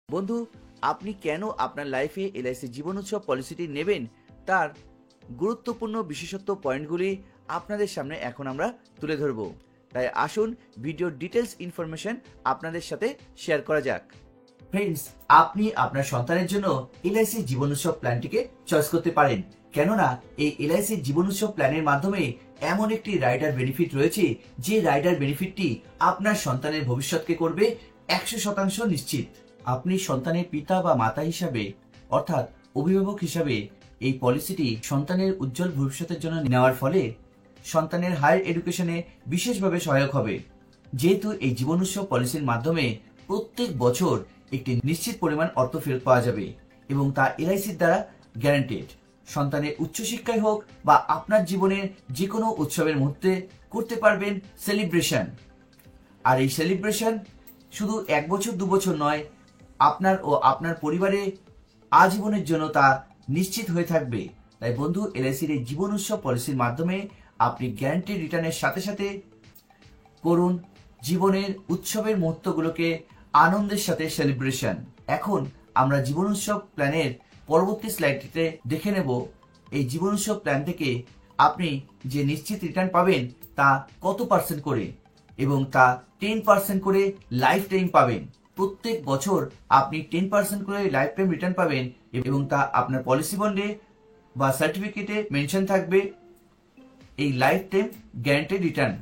বন্ধু, আপনি কেন আপনার লাইফে এলআইসি জীবন উৎসব পলিসিটি নেবেন তার গুরুত্বপূর্ণ বিশেষত্ব পয়েন্টগুলি আপনাদের সামনে এখন আমরা তুলে ধরব। তাই আসুন ভিডিওর ডিটেলস ইনফরমেশন আপনাদের সাথে শেয়ার করা যাক। ফ্রেন্ডস, আপনি আপনার সন্তানের জন্য এলআইসি জীবন উৎসব প্ল্যানটিকে চয়েস করতে পারেন, কেননা এই এলআইসি জীবন উৎসব প্ল্যানের মাধ্যমে এমন একটি রাইডার বেনিফিট রয়েছে যে রাইডার বেনিফিটটি আপনার সন্তানের ভবিষ্যৎকে করবে 100% নিশ্চিত। আপনি সন্তানের পিতা বা মাতা হিসাবে অর্থাৎ অভিভাবক হিসাবে এই পলিসিটি সন্তানের উজ্জ্বল ভবিষ্যতের জন্য নেওয়ার ফলে সন্তানের হায়ার এডুকেশনে বিশেষভাবে সহায়ক হবে। যেহেতু এই জীবন উৎসব পলিসির মাধ্যমে প্রত্যেক বছর একটি নিশ্চিত পরিমাণ অর্থ ফেরত পাওয়া যাবে এবং তা এলআইসির দ্বারা গ্যারান্টেড। সন্তানের উচ্চশিক্ষায় হোক বা আপনার জীবনের যে কোনো উৎসবের মুহূর্তে করতে পারবেন সেলিব্রেশন। আর এই সেলিব্রেশন শুধু 1 বছর 2 বছর নয়, আপনার ও আপনার পরিবারে আজীবনের জন্য তা নিশ্চিত হয়ে থাকবে। তাই বন্ধু, এলআইসির এই জীবন উৎসব পলিসির মাধ্যমে আপনি গ্যারান্টি রিটার্নের সাথে সাথে করুন জীবনের উৎসবের মুহূর্তগুলোকে আনন্দের সাথে সেলিব্রেশন। এখন আমরা জীবন উৎসব প্ল্যানের পরবর্তী স্লাইডটিতে দেখে নেব এই জীবন উৎসব প্ল্যান থেকে আপনি যে নিশ্চিত রিটার্ন পাবেন তা কত পার্সেন্ট করে, এবং তা 10% করে লাইফ টাইম পাবেন। প্রত্যেক বছর আপনি 10% করে লাইফ টাইম রিটার্ন পাবেন এবং তা আপনার পলিসি বন্ডে বা সার্টিফিকেটে মেনশন থাকবে এই লাইফ টাইম গ্যারান্টেড রিটার্ন।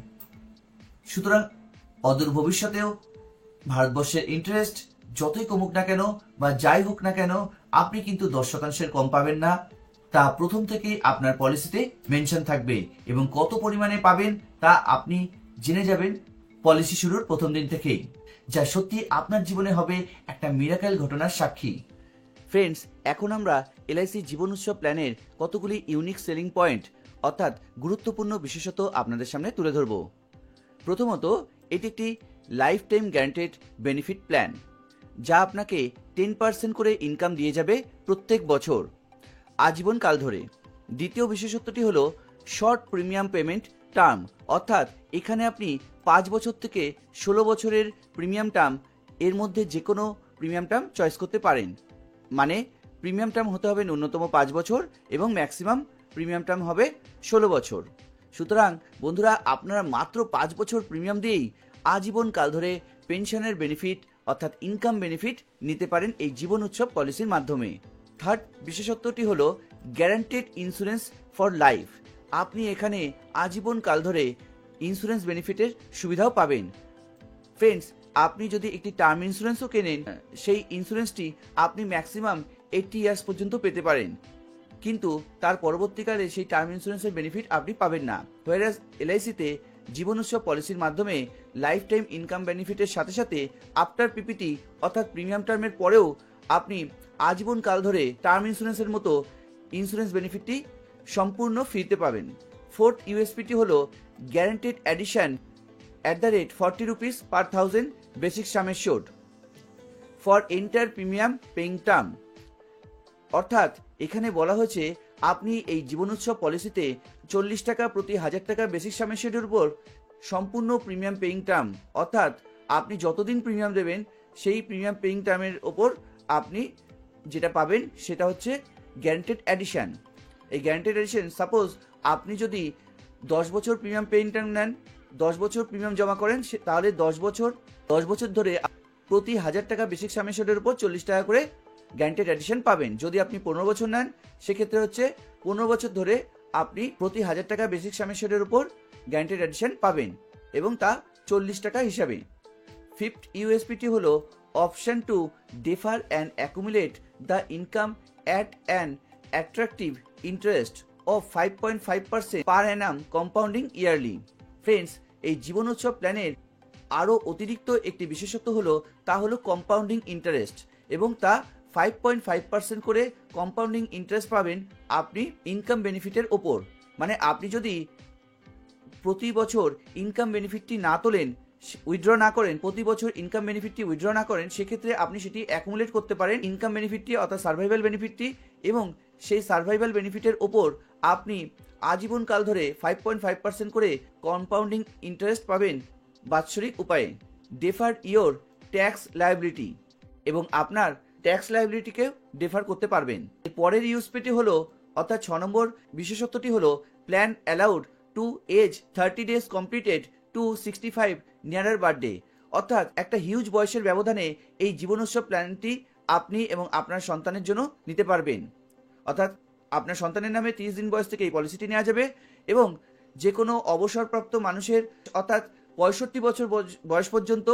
সুতরাং অদূর ভবিষ্যতেও ভারতবর্ষের ইন্টারেস্ট যতই কমুক না কেন বা যাই হোক না কেন, আপনি কিন্তু 10% কম পাবেন না। তা প্রথম থেকেই আপনার পলিসিতে মেনশন থাকবে এবং কত পরিমাণে পাবেন তা আপনি জেনে যাবেন পলিসি শুরুর প্রথম দিন থেকেই, যা সত্যি আপনার জীবনে হবে একটা মিরাকেল ঘটনার সাক্ষী। ফ্রেন্ডস, এখন আমরা এলআইসি জীবন উৎসব প্ল্যানের কতগুলি ইউনিক সেলিং পয়েন্ট অর্থাৎ গুরুত্বপূর্ণ বিশেষত আপনাদের সামনে তুলে ধরব। প্রথমত, এটি একটি life time guaranteed benefit plan, যা আপনাকে 10% করে ইনকাম দিয়ে যাবে প্রত্যেক বছর আজীবন কাল ধরে। দ্বিতীয় বিশেষত্বটি হলো শর্ট প্রিমিয়াম পেমেন্ট টার্ম, অর্থাৎ এখানে আপনি 5 বছর থেকে 16 বছরের প্রিমিয়াম টার্ম এর মধ্যে যে কোনো প্রিমিয়াম টার্ম চয়েস করতে পারেন। মানে প্রিমিয়াম টার্ম হতে হবে ন্যূনতম 5 বছর এবং ম্যাক্সিমাম প্রিমিয়াম টার্ম হবে 16 বছর। সুতরাং বন্ধুরা, আপনারা মাত্র 5 বছর প্রিমিয়াম দিয়েই আজীবন কাল ধরে পেনশনের বেনিফিট অর্থাৎ ইনকাম বেনিফিট নিতে পারেন এই জীবন উৎসব পলিসির মাধ্যমে। থার্ড বিশেষত্বটি হলো গ্যারান্টেড ইন্স্যুরেন্স ফর লাইফ। আপনি এখানে আজীবন কাল ধরে ইন্স্যুরেন্স বেনিফিটের সুবিধাও পাবেন। ফ্রেন্ডস, আপনি যদি একটি টার্ম ইন্স্যুরেন্সও কেনেন, সেই ইন্স্যুরেন্সটি আপনি ম্যাক্সিমাম 80 ইয়ার্স পর্যন্ত পেতে পারেন, কিন্তু তার পরবর্তীকালে সেই টার্ম ইন্স্যুরেন্সের বেনিফিট আপনি পাবেন না। হোয়ারাস এলআইসিতে জীবন উৎসব পলিসির মাধ্যমে লাইফ টাইম ইনকাম বেনিফিটের সাথে সাথে আফটার পিপিটি অর্থাৎ প্রিমিয়াম টার্মের পরেও আপনি আজীবন কাল ধরে টার্ম ইন্স্যুরেন্সের মতো ইন্স্যুরেন্স বেনিফিটটি সম্পূর্ণ ফ্রিতে পাবেন। ফোর্থ ইউএসপিটি হলো guaranteed addition @ 40 rupees per 1000 basic sum assured for entire premium paying term. অর্থাৎ এখানে বলা হয়েছে আপনি এই জীবন উৎসব পলিসিতে 40 টাকা প্রতি 1000 টাকা বেসিক সাম এশিওর্ডের উপর সম্পূর্ণ প্রিমিয়াম পেইং টার্ম, অর্থাৎ আপনি যতদিন প্রিমিয়াম দেবেন সেই প্রিমিয়াম পেইং টার্মের ওপর আপনি যেটা পাবেন সেটা হচ্ছে গ্যারান্টেড অ্যাডিশন। এই গ্যারান্টেড অ্যাডিশন, সাপোজ আপনি যদি 10 বছর প্রিমিয়াম পেইং টার্ম নেন, 10 বছর প্রিমিয়াম জমা করেন, তাহলে 10 বছর ধরে প্রতি 1000 টাকা বেসিক সাম এশিওর্ডের উপর 40 টাকা করে গ্যারান্টেড অ্যাডিশন পাবেন। যদি আপনি 15 বছর নেন, সেক্ষেত্রে হচ্ছে 15 বছর ধরে আপনি প্রতি 1000 টাকা বেসিক সাম এশিওর্ডের উপর গ্যারান্টেড অ্যাডিশন পাবেন এবং তা 40 টাকা হিসাবে। ফিফথ ইউএসপিটি হলো option two differ and accumulate the income at an attractive interest of 5.5% per Anam compounding yearly. Friends, এই জীবন উৎসব প্ল্যানের আরও অতিরিক্ত একটি বিশেষত্ব হলো তা হলো কম্পাউন্ডিং ইন্টারেস্ট, এবং তা 5.5% করে কম্পাউন্ডিং ইন্টারেস্ট পাবেন আপনি ইনকাম বেনিফিটের ওপর। মানে আপনি যদি প্রতি বছর ইনকাম বেনিফিটটি না তোলেন, উইথড্র না করেন, প্রতি বছর ইনকাম বেনিফিটটি উইথড্র না করেন, সেক্ষেত্রে আপনি সেটি অ্যাকুমুলেট করতে পারেন ইনকাম বেনিফিটটি অর্থাৎ সার্ভাইভাল বেনিফিটটি, এবং সেই সার্ভাইভাল বেনিফিটের ওপর আপনি আজীবন কাল ধরে 5.5% করে কম্পাউন্ডিং ইন্টারেস্ট পাবেন বাৎসরিক উপায়ে। Deferred your tax liability. এবং আপনার ট্যাক্স লায়াবিলিটিকেও ডিফার করতে পারবেন। পরের ইউএসপিটি হলো অর্থাৎ 6 নম্বর বিশেষত্বটি হলো plan allowed to age 30 days completed to 65 nearer birthday. অর্থাৎ একটা হিউজ বয়সের ব্যবধানে এই জীবন উৎসব প্ল্যানটি আপনি এবং আপনার সন্তানের জন্য নিতে পারবেন। অর্থাৎ আপনার সন্তানের নামে 30 দিন বয়স থেকে এই পলিসিটি নেওয়া যাবে এবং যে কোনো অবসরপ্রাপ্ত মানুষের অর্থাৎ 65 বছর বয়স পর্যন্ত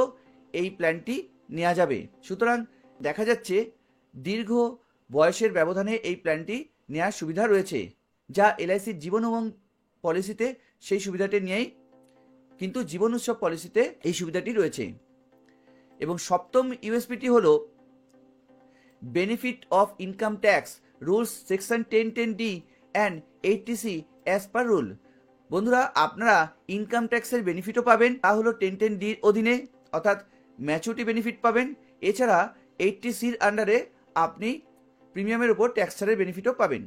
এই প্ল্যানটি নেওয়া যাবে। সুতরাং দেখা যাচ্ছে দীর্ঘ বয়সের ব্যবধানে এই প্ল্যানটি নেওয়ার সুবিধা রয়েছে, যা এলআইসির জীবন এবং পলিসিতে সেই সুবিধাটি নেই, কিন্তু জীবন উৎসব পলিসিতে এই সুবিধাটি রয়েছে। এবং সপ্তম ইউএসপিটি হল benefit of income tax rules section 1010D and 80C as per rule. বন্ধুরা, আপনারা ইনকাম ট্যাক্সের বেনিফিটও পাবেন, তা হলো 1010Dর অধীনে, অর্থাৎ ম্যাচুরিটি বেনিফিট পাবেন। এছাড়া 80Cর আন্ডারে আপনি প্রিমিয়ামের উপর ট্যাক্স ছাড়ের বেনিফিটও পাবেন।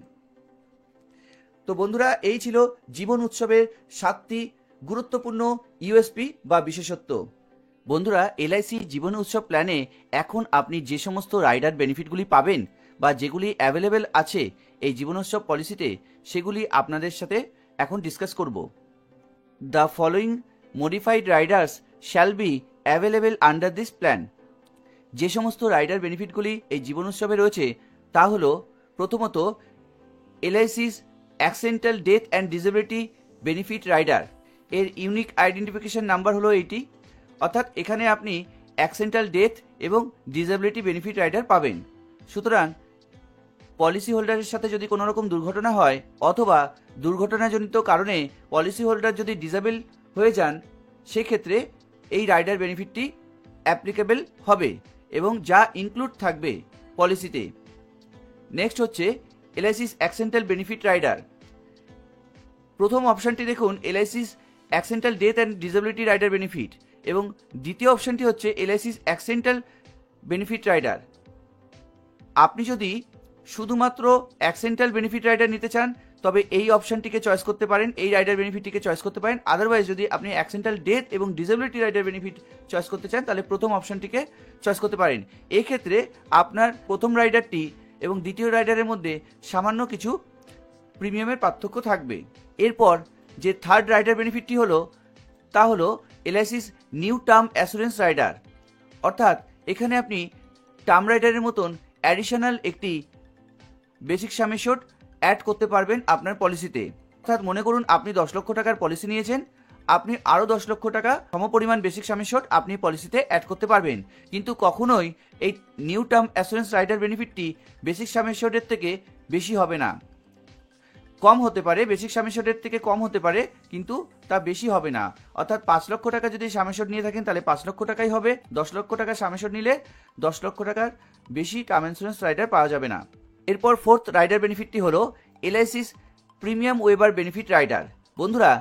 তো বন্ধুরা, এই ছিল জীবন উৎসবের 7টি গুরুত্বপূর্ণ ইউএসপি বা বিশেষত্ব। বন্ধুরা, এলআইসি জীবন উৎসব প্ল্যানে এখন আপনি যে সমস্ত রাইডার বেনিফিটগুলি পাবেন বা যেগুলি অ্যাভেলেবেল আছে এই জীবন উৎসব পলিসিতে, সেগুলি আপনাদের সাথে এখন ডিসকাস করব। The following modified Riders shall be available under this plan. যে সমস্ত রাইডার বেনিফিটগুলি এই জীবন উৎসবে রয়েছে তা হলো, প্রথমত LIC's accidental death and disability benefit rider. এর ইউনিক আইডেন্টিফিকেশন নাম্বার হলো এইটি। অর্থাৎ এখানে আপনি অ্যাক্সিডেন্টাল ডেথ এবং ডিসেবিলিটি বেনিফিট রাইডার পাবেন। সুতরাং পলিসি হোল্ডারের সাথে যদি কোনো রকম দুর্ঘটনা হয় অথবা দুর্ঘটনাজনিত কারণে পলিসি হোল্ডার যদি ডিসেবল হয়ে যান, সেক্ষেত্রে এই রাইডার বেনিফিটটি অ্যাপ্লিকেবল হবে এবং যা ইনক্লুড থাকবে পলিসিতে। নেক্সট হচ্ছে এলআইসিস অ্যাক্সিডেন্টাল বেনিফিট রাইডার। প্রথম অপশানটি দেখুন, LIC's accidental death and disability rider benefit, এবং দ্বিতীয় অপশানটি হচ্ছে এলআইসিস অ্যাক্সিডেন্টাল বেনিফিট রাইডার। আপনি যদি শুধুমাত্র অ্যাক্সিডেন্টাল বেনিফিট রাইডার নিতে চান তবে এই অপশানটিকে চয়েস করতে পারেন, এই রাইডার বেনিফিটটিকে চয়েস করতে পারেন। আদারওয়াইজ যদি আপনি অ্যাক্সিডেন্টাল ডেথ এবং ডিসেবিলিটি রাইডার বেনিফিট চয়েস করতে চান তাহলে প্রথম অপশানটিকে চয়েস করতে পারেন। এক্ষেত্রে আপনার প্রথম রাইডারটি এবং দ্বিতীয় রাইডারের মধ্যে সামান্য কিছু প্রিমিয়ামের পার্থক্য থাকবে। এরপর যে থার্ড রাইডার বেনিফিটটি হলো তা হলো এলআইসিস নিউ টার্ম অ্যাসুরেন্স রাইডার। অর্থাৎ এখানে আপনি টার্ম রাইডারের মতন অ্যাডিশনাল একটি বেসিক সাম অ্যাসিওর্ড অ্যাড করতে পারবেন আপনার পলিসিতে। অর্থাৎ মনে করুন আপনি 10 লক্ষ টাকার পলিসি নিয়েছেন, আপনি আরও 10 লক্ষ টাকা সমপরিমাণ বেসিক সাম অ্যাসিওর্ড আপনি পলিসিতে অ্যাড করতে পারবেন। কিন্তু কখনোই এই নিউ টার্ম অ্যাসুরেন্স রাইডার বেনিফিটটি বেসিক সাম অ্যাসিওর্ডের থেকে বেশি হবে না, কম হতে পারে, বেসিক সাম অ্যাসিওর্ডের থেকে কম হতে পারে, কিন্তু তা বেশি হবে না। অর্থাৎ 5 লক্ষ টাকা যদি সাম অ্যাসিওর্ড নিয়ে থাকেন তাহলে 5 লক্ষ টাকাই হবে, 10 লক্ষ টাকা সাম অ্যাসিওর্ড নিলে 10 লক্ষ টাকার বেশি টার্ম ইন্স্যুরেন্স রাইডার পাওয়া যাবে না। এরপর ফোর্থ রাইডার বেনিফিটটি হলো এলআইসিস প্রিমিয়াম ওয়েবার বেনিফিট রাইডার। বন্ধুরা,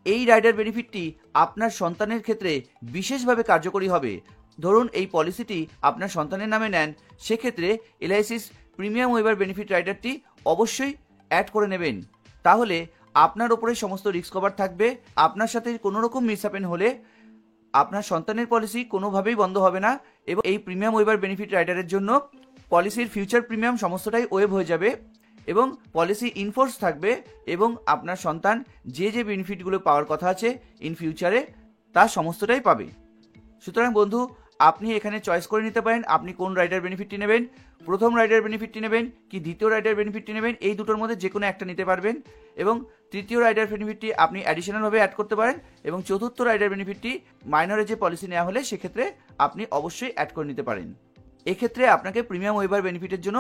এই রাইডার বেনিফিটটি আপনার সন্তানের ক্ষেত্রে বিশেষভাবে কার্যকরী হবে। ধরুন এই পলিসিটি আপনার সন্তানের নামে নেন, সেক্ষেত্রে এলআইসিস প্রিমিয়াম ওয়েবার বেনিফিট রাইডারটি অবশ্যই অ্যাড করে নেবেন। তাহলে আপনার ওপরে সমস্ত রিস্ক কভার থাকবে। আপনার সাথে কোনো রকম মিসহ্যাপেন হলে আপনার সন্তানের পলিসি কোনোভাবেই বন্ধ হবে না এবং এই প্রিমিয়াম ওয়েবার বেনিফিট রাইডারের জন্য পলিসির ফিউচার প্রিমিয়াম সমস্তটাই ওয়েভ হয়ে যাবে এবং পলিসি ইনফোর্স থাকবে এবং আপনার সন্তান যে যে বেনিফিটগুলো পাওয়ার কথা আছে ইন ফিউচারে তা সমস্তটাই পাবে। সুতরাং বন্ধু, আপনি এখানে চয়েস করে নিতে পারেন আপনি কোন রাইডার বেনিফিটটি নেবেন, প্রথম রাইডার বেনিফিটটি নেবেন কি দ্বিতীয় রাইডার বেনিফিটটি নেবেন, এই দুটোর মধ্যে যে কোনো একটা নিতে পারবেন। এবং তৃতীয় রাইডার বেনিফিটটি আপনি অ্যাডিশনালভাবে অ্যাড করতে পারেন এবং চতুর্থ রাইডার বেনিফিটটি মাইনরে যে পলিসি নেওয়া হলে সেক্ষেত্রে আপনি অবশ্যই অ্যাড করে নিতে পারেন। এক্ষেত্রে আপনাকে প্রিমিয়াম ওয়েবার বেনিফিটের জন্য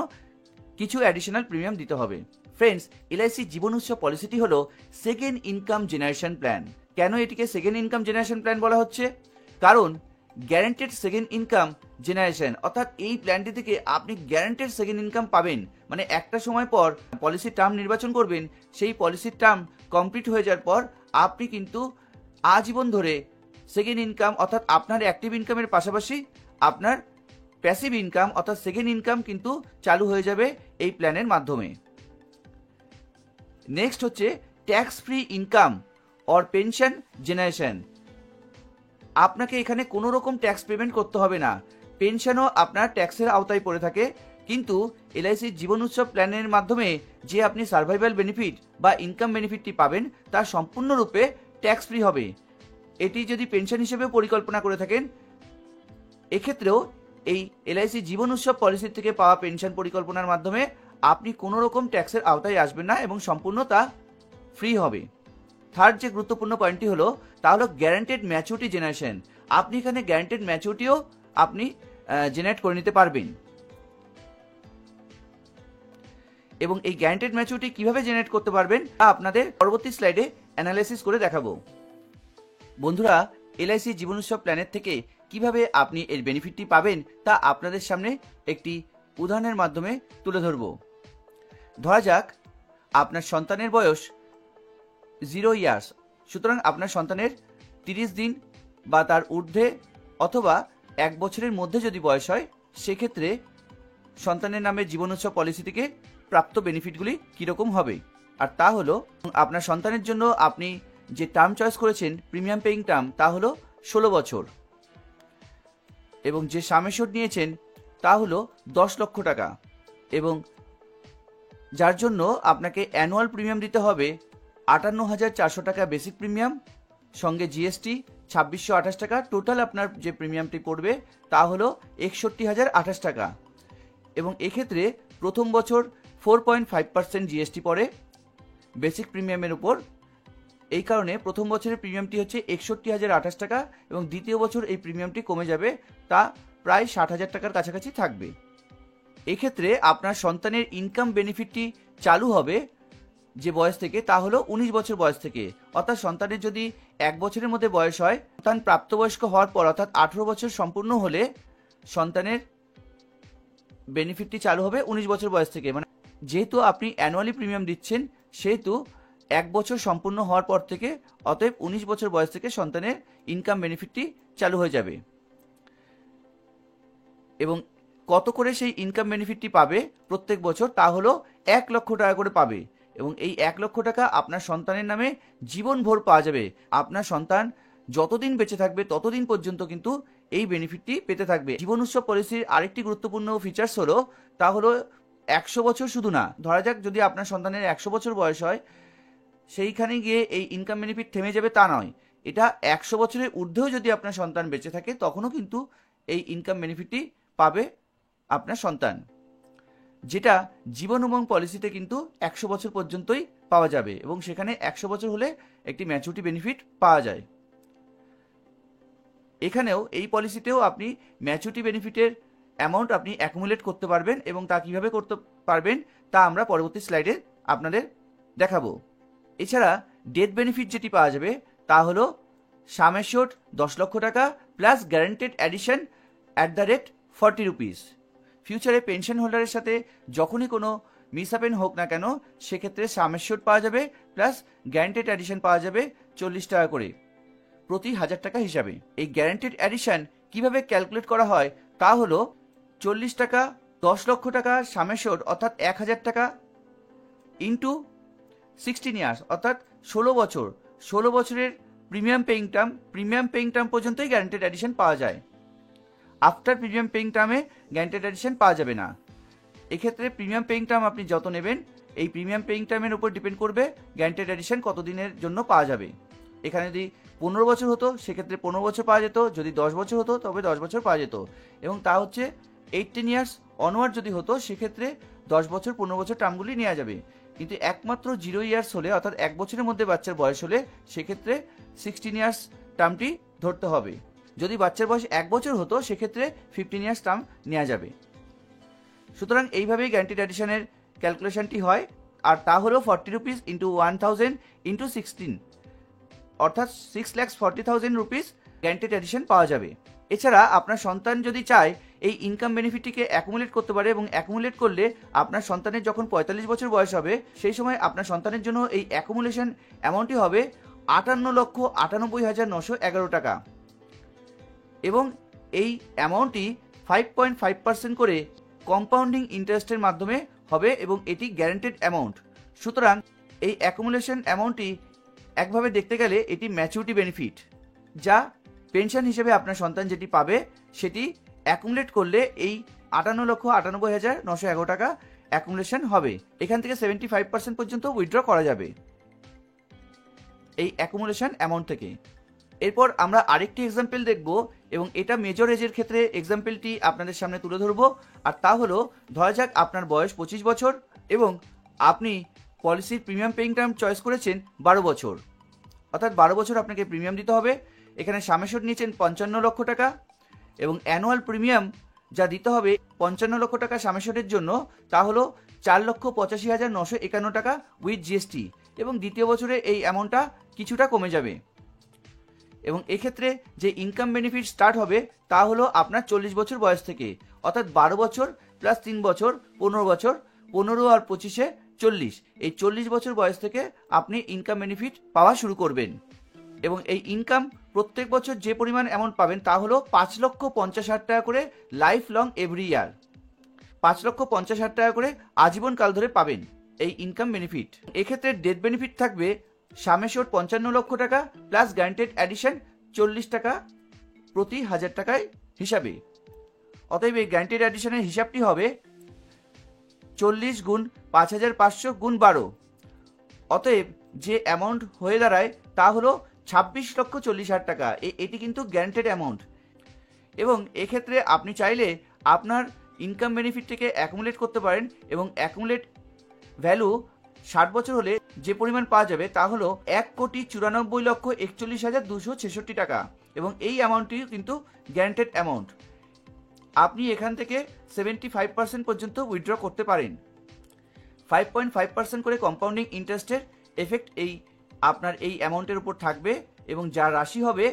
কিছু অ্যাডিশনাল প্রিমিয়াম দিতে হবে। ফ্রেন্ডস, এলআইসি জীবন উৎসব পলিসিটি হলো সেকেন্ড ইনকাম জেনারেশন প্ল্যান। কেন এটিকে সেকেন্ড ইনকাম জেনারেশন প্ল্যান বলা হচ্ছে? কারণ গ্যারান্টেড সেকেন্ড ইনকাম জেনারেশন, অর্থাৎ এই প্ল্যানটি থেকে আপনি গ্যারান্টেড সেকেন্ড ইনকাম পাবেন। মানে একটা সময় পর পলিসির টার্ম নির্বাচন করবেন, সেই পলিসির টার্ম কমপ্লিট হয়ে যাওয়ার পর আপনি কিন্তু আজীবন ধরে সেকেন্ড ইনকাম অর্থাৎ আপনার অ্যাক্টিভ ইনকামের পাশাপাশি আপনার প্যাসিভ ইনকাম অর্থাৎ সেকেন্ড ইনকাম কিন্তু চালু হয়ে যাবে এই প্ল্যানের মাধ্যমে। নেক্সট হচ্ছে tax free income or pension generation. আপনাকে এখানে কোনো রকম ট্যাক্স পেমেন্ট করতে হবে না। পেনশনও আপনার ট্যাক্সের আওতায় পড়ে থাকে, কিন্তু এলআইসির জীবন উৎসব প্ল্যানের মাধ্যমে যে আপনি সার্ভাইভাল বেনিফিট বা ইনকাম বেনিফিটটি পাবেন তা সম্পূর্ণরূপে ট্যাক্স ফ্রি হবে। এটি যদি পেনশন হিসেবে পরিকল্পনা করে থাকেন, এক্ষেত্রেও এই এলআইসি জীবন উৎসব পলিসি থেকে পাওয়া পেনশন পরিকল্পনার মাধ্যমে আপনি কোনো রকম ট্যাক্সের আওতায় আসবেন না এবং সম্পূর্ণ তা ফ্রি হবে। থার্ড যে গুরুত্বপূর্ণ পয়েন্টটি হলো তা হলো গ্যারান্টেড ম্যাচুরিটি জেনারেশন। আপনি এখানে গ্যারান্টেড ম্যাচুরিটিও আপনি জেনারেট করে নিতে পারবেন। এবং এই গ্যারান্টেড ম্যাচুরিটি কিভাবে জেনারেট করতে পারবেন তা আপনাদের পরবর্তী স্লাইডে অ্যানালাইসিস করে দেখাবো। বন্ধুরা, এলআইসি জীবন উৎসব প্ল্যানের থেকে কিভাবে আপনি এর বেনিফিটটি পাবেন তা আপনাদের সামনে একটি উদাহরণের মাধ্যমে তুলে ধরব। ধরা যাক আপনার সন্তানের বয়স 0 ইয়ার্স, সুতরাং আপনার সন্তানের 30 দিন বা তার ঊর্ধ্বে অথবা 1 বছরের মধ্যে যদি বয়স হয়, সেক্ষেত্রে সন্তানের নামে জীবন উৎসব পলিসি থেকে প্রাপ্ত বেনিফিটগুলি কীরকম হবে। আর তা হলো, আপনার সন্তানের জন্য আপনি যে টার্ম চয়েস করেছেন প্রিমিয়াম পেইং টার্ম, তা হলো 16 বছর, এবং যে সাম অ্যাসিওর্ড নিয়েছেন তা হলো 10 লক্ষ টাকা, এবং যার জন্য আপনাকে অ্যানুয়াল প্রিমিয়াম দিতে হবে 58,400 টাকা বেসিক প্রিমিয়াম, সঙ্গে জিএসটি 2628 টাকা। টোটাল আপনার যে প্রিমিয়ামটি পড়বে তা হলো 61,028 টাকা। এবং এক্ষেত্রে প্রথম বছর 4.5% জিএসটি পড়ে বেসিক প্রিমিয়ামের উপর। এই কারণে প্রথম বছরের প্রিমিয়ামটি হচ্ছে 61,028 টাকা, এবং দ্বিতীয় বছর এই প্রিমিয়ামটি কমে যাবে, তা প্রায় 60,000 টাকার কাছাকাছি থাকবে। এক্ষেত্রে আপনার সন্তানের ইনকাম বেনিফিটটি চালু হবে যে বয়স থেকে, তা হলো 19 বছর বয়স থেকে। অর্থাৎ সন্তানের যদি 1 বছরের মধ্যে বয়স হয়, সন্তান প্রাপ্তবয়স্ক হওয়ার পর অর্থাৎ 18 বছর সম্পূর্ণ হলে সন্তানের বেনিফিটটি চালু হবে 19 বছর বয়স থেকে। মানে যেহেতু আপনি অ্যানুয়ালি প্রিমিয়াম দিচ্ছেন, সেহেতু 1 বছর সম্পূর্ণ হওয়ার পর থেকে, অতএব 19 বছর বয়স থেকে সন্তানের ইনকাম বেনিফিটটি চালু হয়ে যাবে। এবং কত করে সেই ইনকাম বেনিফিটটি পাবে প্রত্যেক বছর, তা হলো 1 লক্ষ টাকা করে পাবে। এবং এই 1 লক্ষ টাকা আপনার সন্তানের নামে জীবনভর পাওয়া যাবে। আপনার সন্তান যতদিন বেঁচে থাকবে ততদিন পর্যন্ত কিন্তু এই বেনিফিটটি পেতে থাকবে। জীবন উৎসব পলিসির আরেকটি গুরুত্বপূর্ণ ফিচার্স হলো, তা হলো 100 বছর শুধু না, ধরা যাক যদি আপনার সন্তানের 100 বছর বয়স হয়, সেইখানে গিয়ে এই ইনকাম বেনিফিট থেমে যাবে তা নয়। এটা 100 বছরের ঊর্ধ্বেও যদি আপনার সন্তান বেঁচে থাকে, তখনও কিন্তু এই ইনকাম বেনিফিটটি পাবে আপনার সন্তান, যেটা জীবন উমং পলিসিতে কিন্তু 100 বছর পর্যন্তই পাওয়া যাবে, এবং সেখানে 100 বছর হলে একটি ম্যাচুরিটি বেনিফিট পাওয়া যায়। এখানেও এই পলিসিতেও আপনি ম্যাচুরিটি বেনিফিটের অ্যামাউন্ট আপনি অ্যাকুমুলেট করতে পারবেন, এবং তা কিভাবে করতে পারবেন তা আমরা পরবর্তী স্লাইডে আপনাদের দেখাবো। এছাড়া ডেথ বেনিফিট যেটি পাওয়া যাবে তা হলো সাম অ্যাসিওর্ড 10 লক্ষ টাকা প্লাস গ্যারান্টেড অ্যাডিশন @40 রুপিস। ফিউচারে পেনশন হোল্ডারের সাথে যখনই কোনো মিসহ্যাপেন হোক না কেন, সেক্ষেত্রে সাম অ্যাসিওর্ড পাওয়া যাবে প্লাস গ্যারান্টেড অ্যাডিশন পাওয়া যাবে 40 টাকা করে প্রতি 1000 টাকা হিসাবে। এই গ্যারান্টেড অ্যাডিশন কিভাবে ক্যালকুলেট করা হয় তা হলো 40 টাকা 10 লক্ষ টাকা সাম অ্যাসিওর্ড অর্থাৎ 1000 টাকা ইন্টু 16 ইয়ার্স অর্থাৎ 16 বছর। 16 বছরের প্রিমিয়াম পেইং টার্ম পর্যন্তই গ্যারান্টেড অ্যাডিশন পাওয়া যায়। আফটার প্রিমিয়াম পেইং টার্মে গ্যারান্টেড অ্যাডিশন পাওয়া যাবে না। এক্ষেত্রে প্রিমিয়াম পেইং টার্ম আপনি যত নেবেন, এই প্রিমিয়াম পেইং টার্মের উপর ডিপেন্ড করবে গ্যারান্টেড অ্যাডিশন কতদিনের জন্য পাওয়া যাবে। এখানে যদি 15 বছর হতো, সেক্ষেত্রে 15 বছর পাওয়া যেত। যদি 10 বছর হতো, তবে 10 বছর পাওয়া যেত। এবং তা হচ্ছে 18 ইয়ার্স অনওয়ার্ড যদি হতো, সেক্ষেত্রে 10 বছর 15 বছর টার্মগুলি নেওয়া যাবে। কিন্তু একমাত্র 0 ইয়ার্স হলে, অর্থাৎ 1 বছরের মধ্যে বাচ্চার বয়স হলে, সেক্ষেত্রে 16 ইয়ার্স টার্মটি ধরতে হবে। যদি বাচ্চার বয়স 1 বছর হতো, সেক্ষেত্রে 15 ইয়ার্স টার্ম নেওয়া যাবে। সুতরাং এইভাবেই গ্যারান্টেড অ্যাডিশনের ক্যালকুলেশনটি হয়, আর তা হলো 40 রুপিস ইন্টু 1000 ইন্টু 16, অর্থাৎ 6,40,000 রুপিস গ্যারান্টেড অ্যাডিশন পাওয়া যাবে। এছাড়া আপনার সন্তান যদি চায় এই ইনকাম বেনিফিটটিকে অ্যাকুমুলেট করতে পারে, এবং অ্যাকুমুলেট করলে আপনার সন্তানের যখন 45 বছর বয়স হবে, সেই সময় আপনার সন্তানের জন্য এই অ্যাকুমুলেশন অ্যামাউন্টটি হবে 58,98,911 টাকা, এবং এই অ্যামাউন্টটি 5.5% করে কম্পাউন্ডিং ইন্টারেস্টের মাধ্যমে হবে, এবং এটি গ্যারান্টেড অ্যামাউন্ট। সুতরাং এই অ্যাকুমুলেশন অ্যামাউন্টটি একভাবে দেখতে গেলে এটি ম্যাচুরিটি বেনিফিট, যা পেনশন হিসেবে আপনার সন্তান যেটি পাবে সেটি অ্যাকুমুলেট করলে এই 58,98,911 টাকা অ্যাকুমুলেশন হবে। এখান থেকে 75% পর্যন্ত উইথড্র করা যাবে এই অ্যাকুমুলেশন অ্যামাউন্ট থেকে। এরপর আমরা আরেকটি এক্সাম্পল দেখব এবং এটা মেজর এজের ক্ষেত্রে এক্সাম্পলটি আপনাদের সামনে তুলে ধরবো। আর তা হলো, ধরা যাক আপনার বয়স 25 বছর এবং আপনি পলিসির প্রিমিয়াম পেইং টার্ম চয়েস করেছেন 12 বছর, অর্থাৎ 12 বছর আপনাকে প্রিমিয়াম দিতে হবে। এখানে সামেশন নিয়েছেন 55 লক্ষ টাকা এবং অ্যানুয়াল প্রিমিয়াম যা দিতে হবে 55 লক্ষ টাকা সামেশনের জন্য তা হলো 4,85,951 টাকা উইথ জিএসটি, এবং দ্বিতীয় বছরে এই অ্যামাউন্টটা কিছুটা কমে যাবে। এবং এক্ষেত্রে যে ইনকাম বেনিফিট স্টার্ট হবে তা হলো আপনার 40 বছর বয়স থেকে, অর্থাৎ 12 বছর প্লাস 3 বছর 15 বছর, 15 আর 25-এ 40, এই 40 বছর বয়স থেকে আপনি ইনকাম বেনিফিট পাওয়া শুরু করবেন। এবং এই ইনকাম প্রত্যেক বছর যে পরিমাণ অ্যামাউন্ট পাবেন তা হলো 5,50,000 টাকা করে লাইফ লং এভরি ইয়ার, 5,50,000 টাকা করে আজীবন কাল ধরে পাবেন এই ইনকাম বেনিফিট। এক্ষেত্রে ডেথ বেনিফিট থাকবে সামেশন 55 লক্ষ টাকা প্লাস গ্যারান্টেড অ্যাডিশন 40 টাকা প্রতি 1000 টাকায় হিসাবে। অতএব এই গ্যারান্টেড অ্যাডিশনের হিসাবটি হবে 40 গুণ 5,500 গুণ 12, অতএব যে অ্যামাউন্ট হয়ে দাঁড়ায় তা হলো 26,40,000 টাকা। এটি কিন্তু গ্যারান্টেড অ্যামাউন্ট। এবং এক্ষেত্রে আপনি চাইলে আপনার ইনকাম বেনিফিটটিকে অ্যাকুমুলেট করতে পারেন এবং অ্যাকুমুলেট ভ্যালু 60 বছর হলে যে পরিমাণ পাওয়া যাবে তা হলো 1,94,41,266 টাকা, এবং এই অ্যামাউন্টটি কিন্তু গ্যারান্টেড অ্যামাউন্ট। আপনি এখান থেকে 75% পর্যন্ত উইথড্র করতে পারেন। 5.5% করে কম্পাউন্ডিং ইন্টারেস্টের এফেক্ট এই আপনার এই অ্যামাউন্টের উপর থাকবে এবং যার রাশি হবে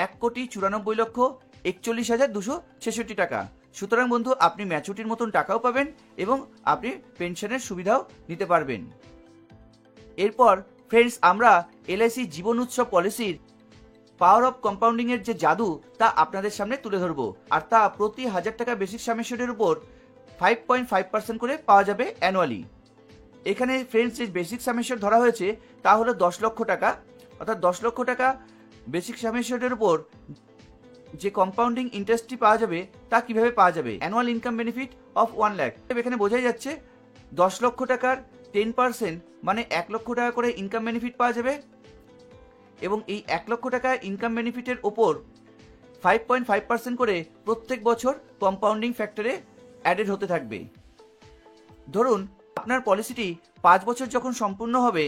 1,94,41,266 টাকা। সুতরাং বন্ধু, আপনি ম্যাচুরিটির মতন টাকাও পাবেন এবং আপনি পেনশনের সুবিধাও নিতে পারবেন। এরপর ফ্রেন্ডস, আমরা এলআইসি জীবন উৎসব পলিসির পাওয়ার অফ কম্পাউন্ডিং এর যে জাদু তা আপনাদের সামনে তুলে ধরবো, আর তা প্রতি 1000 টাকা বেসিক সামেশনের উপর 5.5% করে পাওয়া যাবে অ্যানুয়ালি। এখানে ফ্রেন্ডস যে বেসিক সামেশন ধরা হয়েছে তা হলো 10 লক্ষ টাকা, অর্থাৎ 10 লক্ষ টাকা বেসিক সামেশনের উপর যে কম্পাউন্ডিং ইন্টারেস্টটি পাওয়া যাবে তা কিভাবে পাওয়া যাবে। Annual income benefit of 1 lakh, এখানে বোঝাই যাচ্ছে 10 লক্ষ টাকার 10% মানে 1 লক্ষ টাকা করে ইনকাম বেনিফিট পাওয়া যাবে, এবং এই 1 লক্ষ টাকা ইনকাম বেনিফিটের ওপর 5.5% করে প্রত্যেক বছর কম্পাউন্ডিং ফ্যাক্টরে অ্যাডেড হতে থাকবে। ধরুন আপনার পলিসিটি 5 বছর যখন সম্পূর্ণ হবে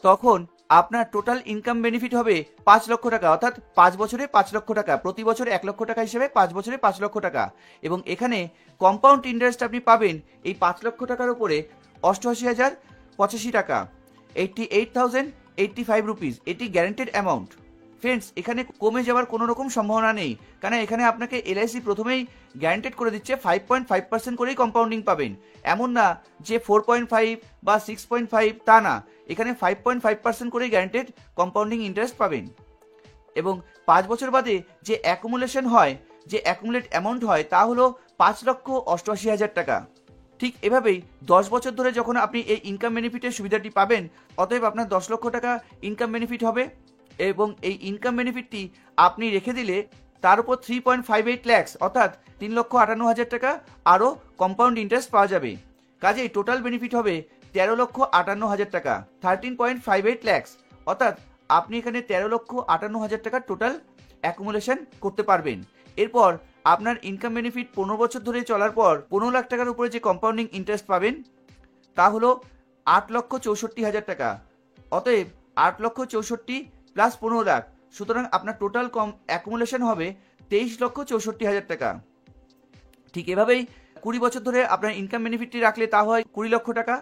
তখন আপনার টোটাল ইনকাম বেনিফিট হবে 5 লক্ষ টাকা, অর্থাৎ 5 বছরে 5 লক্ষ টাকা, প্রতি বছর 1 লক্ষ টাকা হিসেবে 5 বছরে 5 লক্ষ টাকা। এবং এখানে কম্পাউন্ড ইন্টারেস্ট আপনি পাবেন এই 5 লক্ষ টাকার উপরে 88,085 টাকা, 88,085 রুপিস। এটি গ্যারান্টেড অ্যামাউন্ট। ফ্রেন্ডস, এখানে কমে যাওয়ার কোনো রকম সম্ভাবনা নেই, কারণ এখানে আপনাকে এলআইসি প্রথমেই গ্যারান্টেড করে দিচ্ছে 5.5% করেই কম্পাউন্ডিং পাবেন। এমন না যে 4.5 বা 6.5, তা না, এখানে 5.5% করেই গ্যারান্টেড কম্পাউন্ডিং ইন্টারেস্ট পাবেন। এবং 5 বছর বাদে যে অ্যাকুমুলেশন হয়, যে অ্যাকুমুলেট অ্যামাউন্ট হয় তা হলো 5,88,000 টাকা। ঠিক এভাবেই 10 বছর ধরে যখন আপনি এই ইনকাম বেনিফিটের সুবিধাটি পাবেন, অতএব আপনার 10 লক্ষ টাকা ইনকাম বেনিফিট হবে, এবং এই ইনকাম বেনিফিটটি আপনি রেখে দিলে তার উপর 3.58 লাখ অর্থাৎ 3,58,000 টাকা আরও কম্পাউন্ড ইন্টারেস্ট পাওয়া যাবে। কাজেই টোটাল বেনিফিট হবে 13,58,000 টাকা, 13.58 লাখ, অর্থাৎ আপনি এখানে 13,58,000 টাকা টোটাল অ্যাকুমুলেশন করতে পারবেন। এরপর আপনার ইনকাম বেনিফিট 15 বছর ধরে চলার পর 15 লাখ টাকার উপরে যে কম্পাউন্ডিং ইন্টারেস্ট পাবেন তা হলো 8,64,000 টাকা। অতএব 8,64,000 প্লাস 15 লাখ, সুতরাং আপনার টোটাল অ্যাকুমুলেশন হবে 23,64,000 টাকা। ঠিক এভাবেই 20 বছর ধরে আপনার ইনকাম বেনিফিটটি রাখলে তা হয় 20 লক্ষ টাকা,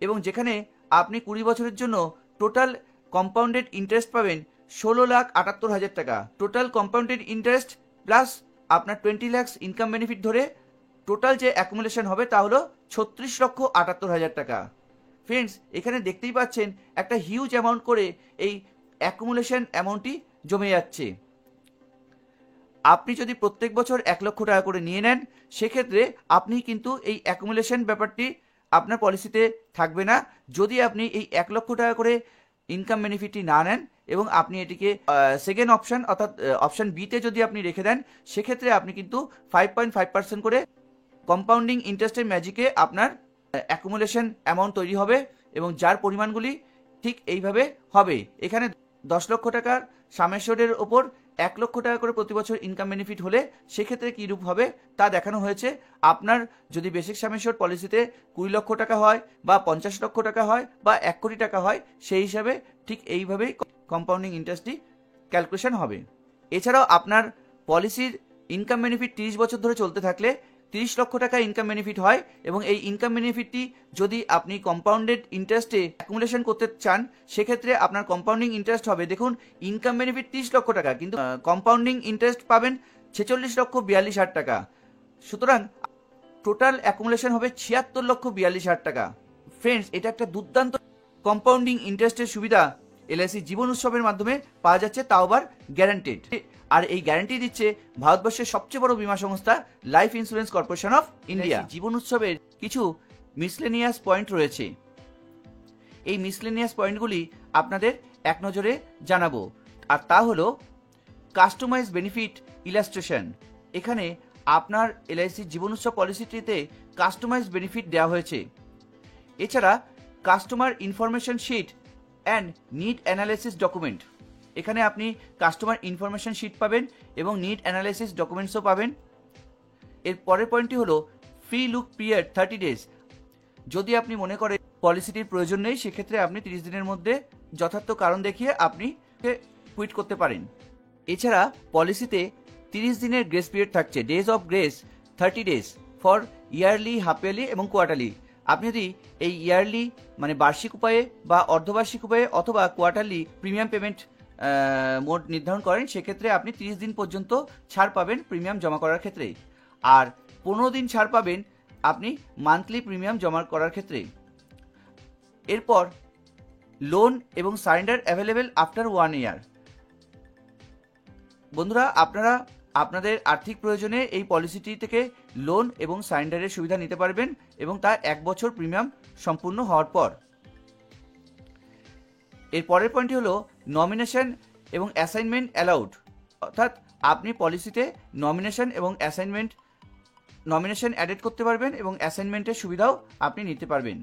এবং যেখানে আপনি 20 বছরের জন্য টোটাল কম্পাউন্ডেড ইন্টারেস্ট পাবেন 16,78,000 টাকা। টোটাল কম্পাউন্ডেড ইন্টারেস্ট প্লাস আপনার 20 লাখ ইনকাম বেনিফিট ধরে টোটাল যে অ্যাকুমুলেশন হবে তা হলো 36,78,000 টাকা। ফ্রেন্ডস, এখানে দেখতেই পাচ্ছেন একটা হিউজ অ্যামাউন্ট করে এই অ্যাকুমুলেশন অ্যামাউন্টটি জমে যাচ্ছে। আপনি যদি প্রত্যেক বছর 1 লক্ষ টাকা করে নিয়ে নেন, সেক্ষেত্রে আপনি কিন্তু এই অ্যাকুমুলেশন ব্যাপারটি আপনার পলিসিতে থাকবে না। যদি আপনি এই 1 লক্ষ টাকা করে ইনকাম বেনিফিটটি না নেন এবং আপনি এটিকে সেকেন্ড অপশন অর্থাৎ অপশন বিতে যদি আপনি রেখে দেন, সেক্ষেত্রে আপনি কিন্তু 5.5% করে কম্পাউন্ডিং ইন্টারেস্টের ম্যাজিকে আপনার অ্যাকুমুলেশন অ্যামাউন্ট তৈরি হবে এবং যার পরিমাণগুলি ঠিক এইভাবে হবে। এখানে 10 লক্ষ টাকার সাম অ্যাসিওর্ডের ওপর 1 লক্ষ টাকা করে প্রতি বছর ইনকাম বেনিফিট হলে সেক্ষেত্রে কী রূপ হবে তা দেখানো হয়েছে। আপনার যদি বেসিক সাম অ্যাসিওর্ড পলিসিতে 20 লক্ষ টাকা হয় বা 50 লক্ষ টাকা হয় বা 1 কোটি টাকা হয়, সেই হিসাবে ঠিক এইভাবেই কম্পাউন্ডিং ইন্টারেস্টটি ক্যালকুলেশন হবে। এছাড়াও আপনার পলিসির ইনকাম বেনিফিট 30 বছর ধরে চলতে থাকলে 30 লক্ষ টাকা ইনকাম বেনিফিট হয় এবং এই ইনকাম বেনিফিটটি যদি আপনি কম্পাউন্ডেড ইন্টারেস্টে অ্যাকুমুলেশন করতে চান, সেক্ষেত্রে আপনার কম্পাউন্ডিং ইন্টারেস্ট হবে, দেখুন ইনকাম বেনিফিট 30 লক্ষ টাকা, কিন্তু কম্পাউন্ডিং ইন্টারেস্ট পাবেন 46,42,000 টাকা। সুতরাং টোটাল অ্যাকুমুলেশন হবে 76,42,000 টাকা। ফ্রেন্ডস, এটা একটা দুর্দান্ত কম্পাউন্ডিং ইন্টারেস্টের সুবিধা এলআইসি জীবন উৎসবের মাধ্যমে পাওয়া যাচ্ছে, তাও আবার গ্যারান্টেড। আর এই গ্যারান্টি দিচ্ছে ভারতবর্ষের সবচেয়ে বড় বীমা সংস্থা life insurance corporation of India. জীবন উৎসবের কিছু মিসলেনিয়াস পয়েন্ট রয়েছে, এই মিসলেনিয়াস পয়েন্টগুলি আপনাদের এক নজরে জানাবো, আর তা হলো কাস্টমাইজ বেনিফিট ইলাস্ট্রেশন। এখানে আপনার এলআইসি জীবন উৎসব পলিসিটিতে কাস্টমাইজ বেনিফিট দেওয়া হয়েছে। এছাড়া customer information sheet and need analysis document, এখানে আপনি কাস্টমার ইনফরমেশন শিট পাবেন এবং নিড অ্যানালাইসিস ডকুমেন্টসও পাবেন। এর পরের পয়েন্টটি হলো ফ্রি লুক পিরিয়ড 30 ডেজ। যদি আপনি মনে করেন পলিসিটির প্রয়োজন নেই, সেক্ষেত্রে আপনি 30 দিনের মধ্যে যথার্থ কারণ দেখিয়ে আপনি কুইট করতে পারেন। এছাড়া পলিসিতে 30 দিনের গ্রেস পিরিয়ড থাকছে, days of grace 30 days for yearly, half yearly এবং কোয়ার্টারলি। আপনি যদি এই ইয়ারলি মানে বার্ষিক উপায়ে বা অর্ধবার্ষিক উপায়ে অথবা কোয়ার্টারলি প্রিমিয়াম পেমেন্ট মোড নির্ধারণ করেন, সেক্ষেত্রে আপনি 30 দিন পর্যন্ত ছাড় পাবেন প্রিমিয়াম জমা করার ক্ষেত্রে, আর 15 দিন ছাড় পাবেন আপনি মান্থলি প্রিমিয়াম জমা করার ক্ষেত্রে। এরপর লোন এবং সারেন্ডার অ্যাভেলেবেল আফটার 1 ইয়ার। বন্ধুরা, আপনারা আপনাদের আর্থিক প্রয়োজনে এই পলিসিটি থেকে লোন এবং সারেন্ডারের সুবিধা নিতে পারবেন এবং তা 1 বছর প্রিমিয়াম সম্পূর্ণ হওয়ার পর। এর পরের পয়েন্টটি হলো নমিনেশন এবং অ্যাসাইনমেন্ট অ্যালাউড, অর্থাৎ আপনি পলিসিতে নমিনেশন এবং নমিনেশন অ্যাডেড করতে পারবেন এবং অ্যাসাইনমেন্টের সুবিধাও আপনি নিতে পারবেন।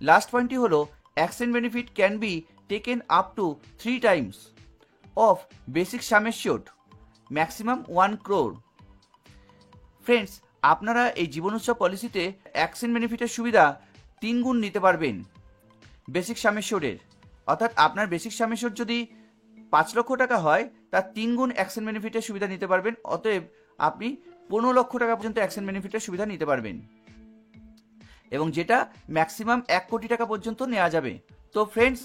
লাস্ট পয়েন্টটি হলো action benefit can be taken up to 3 Times of basic some assured, maximum 1 crore। Friends, আপনারা এই জীবন উৎসব পলিসিতে অ্যাকশন বেনিফিটের সুবিধা 3 গুণ নিতে পারবেন বেসিক সাম অ্যাসিওর্ডের, অর্থাৎ আপনার বেসিক সাম অ্যাসিওর্ড যদি 5 লক্ষ টাকা হয়, তার 3 গুণ অ্যাকশন বেনিফিটের সুবিধা নিতে পারবেন। অতএব আপনি 15 লক্ষ টাকা পর্যন্ত অ্যাকশন বেনিফিটের সুবিধা নিতে পারবেন, এবং যেটা ম্যাক্সিমাম 1 কোটি টাকা পর্যন্ত নেওয়া যাবে। তো ফ্রেন্ডস,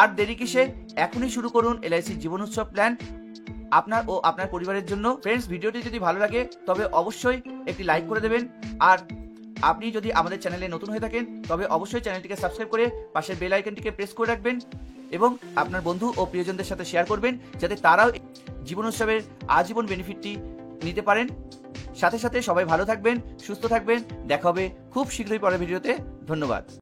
আর দেরি কিসে, এখনই শুরু করুন এলআইসি জীবন উৎসব প্ল্যান আপনার ও আপনার পরিবারের জন্য। ফ্রেন্ডস, ভিডিওটি যদি ভালো লাগে তবে অবশ্যই একটি লাইক করে দেবেন, আর আপনি যদি আমাদের চ্যানেলে নতুন হয়ে থাকেন তবে অবশ্যই চ্যানেলটিকে সাবস্ক্রাইব করে পাশের বেল আইকনটিকে প্রেস করে রাখবেন এবং আপনার বন্ধু ও প্রিয়জনদের সাথে শেয়ার করবেন, যাতে তারাও জীবন উৎসবের আজীবন বেনিফিটটি নিতে পারেন। সাথে সাথে সবাই ভালো থাকবেন, সুস্থ থাকবেন। দেখা হবে খুব শীঘ্রই পরের ভিডিওতে। ধন্যবাদ।